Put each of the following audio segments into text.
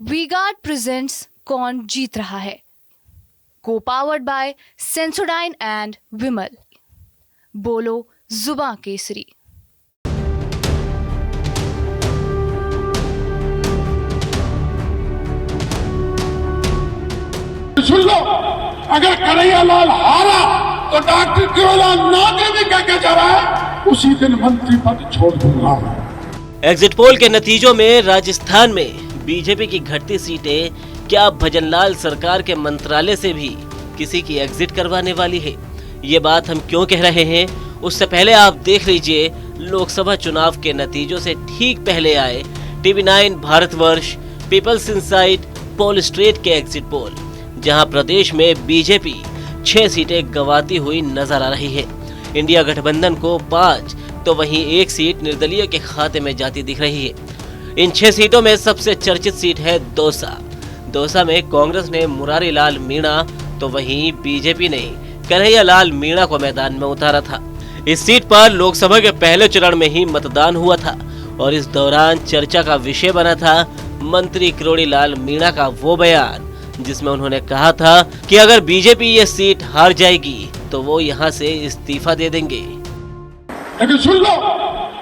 We guard presents कौन जीत रहा है, को पावर्ड बाय सेंसोडाइन एंड विमल। बोलो जुबां केसरी। सुन लो, अगर कन्हैया लाल हारा तो डॉक्टर केवलाल नाते भी कह के जा रहा है उसी दिन मंत्री पद छोड़ दूंगा। एग्जिट पोल के नतीजों में राजस्थान में बीजेपी की घटती सीटें क्या भजनलाल सरकार के मंत्रालय से भी किसी की एग्जिट करवाने वाली है? ये बात हम क्यों कह रहे हैं, उससे पहले आप देख लीजिए लोकसभा चुनाव के नतीजों से ठीक पहले आए TV9 भारतवर्ष, पीपल्स इनसाइट, पोल स्ट्रीट के एग्जिट पोल, जहां प्रदेश में बीजेपी 6 सीटें गंवाती हुई नजर आ रही है। इंडिया गठबंधन को 5 तो वहीं 1 सीट निर्दलीय के खाते में जाती दिख रही है। इन 6 सीटों में सबसे चर्चित सीट है दौसा। दौसा में कांग्रेस ने मुरारी लाल मीणा तो वहीं बीजेपी ने कन्हैया लाल मीणा को मैदान में उतारा था। इस सीट पर लोकसभा के पहले चरण में ही मतदान हुआ था और इस दौरान चर्चा का विषय बना था मंत्री किरोड़ी लाल मीणा का वो बयान जिसमें उन्होंने कहा था कि अगर बीजेपी ये सीट हार जाएगी तो वो यहाँ से इस्तीफा दे देंगे। लेकिन सुन लो,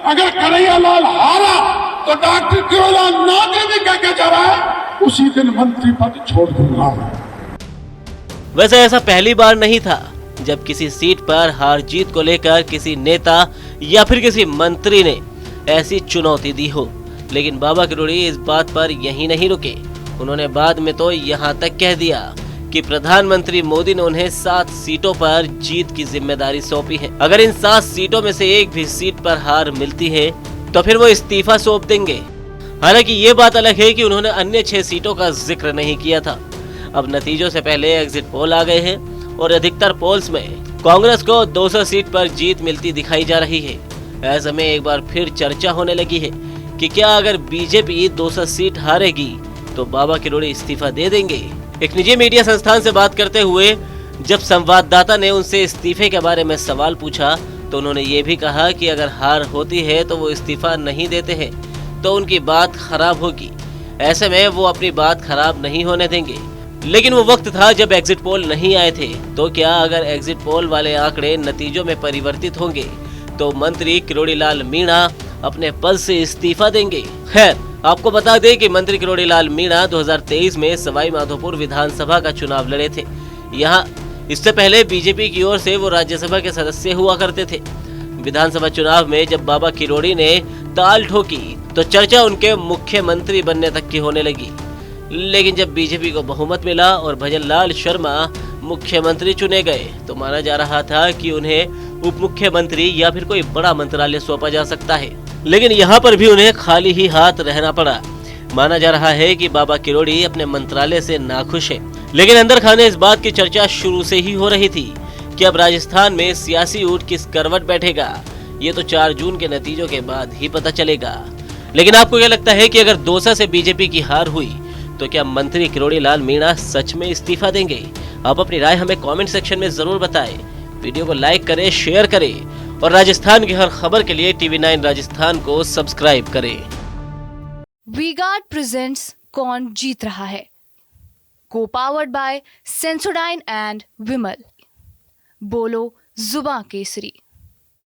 अगर कन्हैया लाल हारा तो डॉक्टर केवलाल नाते भी कह के जा रहा है उसी दिन मंत्री पद छोड़ दूंगा। वैसे ऐसा पहली बार नहीं था जब किसी सीट पर हार जीत को लेकर किसी नेता या फिर किसी मंत्री ने ऐसी चुनौती दी हो, लेकिन बाबा किरोड़ी इस बात पर यहीं नहीं रुके। उन्होंने बाद में तो यहाँ तक कह दिया कि प्रधानमंत्री मोदी ने उन्हें 7 सीटों पर जीत की जिम्मेदारी सौंपी है। अगर इन 7 सीटों में से एक भी सीट पर हार मिलती है तो फिर वो इस्तीफा सौंप देंगे। हालांकि ये बात अलग है कि उन्होंने अन्य 6 सीटों का जिक्र नहीं किया था। अब नतीजों से पहले एग्जिट पोल आ गए हैं और अधिकतर पोल्स में कांग्रेस को 200 सीट पर जीत मिलती दिखाई जा रही है। ऐसे में एक बार फिर चर्चा होने लगी है कि क्या अगर बीजेपी 200 सीट हारेगी तो बाबा किरोड़ी इस्तीफा दे देंगे। एक निजी मीडिया संस्थान से बात करते हुए जब संवाददाता ने उनसे इस्तीफे के बारे में सवाल पूछा तो उन्होंने ये भी कहा कि अगर हार होती है तो वो इस्तीफा नहीं देते हैं तो उनकी बात खराब होगी। ऐसे में वो अपनी बात खराब नहीं होने देंगे। लेकिन वो वक्त था जब एग्जिट पोल नहीं आए थे, तो क्या अगर एग्जिट पोल वाले आंकड़े नतीजों में परिवर्तित होंगे तो मंत्री किरोड़ी लाल मीणा अपने पद से इस्तीफा देंगे? खैर, आपको बता दें कि मंत्री किरोड़ी लाल मीणा 2023 में सवाई माधोपुर विधानसभा का चुनाव लड़े थे। यहाँ इससे पहले बीजेपी की ओर से वो राज्यसभा के सदस्य हुआ करते थे। विधानसभा चुनाव में जब बाबा किरोड़ी ने ताल ठोकी तो चर्चा उनके मुख्यमंत्री बनने तक की होने लगी। लेकिन जब बीजेपी को बहुमत मिला और भजनलाल शर्मा मुख्यमंत्री चुने गए तो माना जा रहा था कि उन्हें उप मुख्यमंत्री या फिर कोई बड़ा मंत्रालय सौंपा जा सकता है। लेकिन यहाँ पर भी उन्हें खाली ही हाथ रहना पड़ा। माना जा रहा है कि बाबा किरोड़ी अपने मंत्रालय से नाखुश है। लेकिन अंदर खाने इस बात की चर्चा शुरू से ही हो रही थी कि अब राजस्थान में सियासी ऊंट किस करवट बैठेगा, ये तो 4 जून के नतीजों के बाद ही पता चलेगा। लेकिन आपको क्या लगता है कि अगर दौसा से बीजेपी की हार हुई तो क्या मंत्री किरोड़ी लाल मीणा सच में इस्तीफा देंगे? आप अपनी राय हमें कमेंट सेक्शन में जरूर बताएं। वीडियो को लाइक करें, शेयर करें और राजस्थान की हर खबर के लिए TV9 राजस्थान को सब्सक्राइब करें। वी गार्ड प्रेजेंट्स कौन जीत रहा है, को पावर्ड बाय सेंसोडाइन एंड विमल। बोलो जुबां केसरी।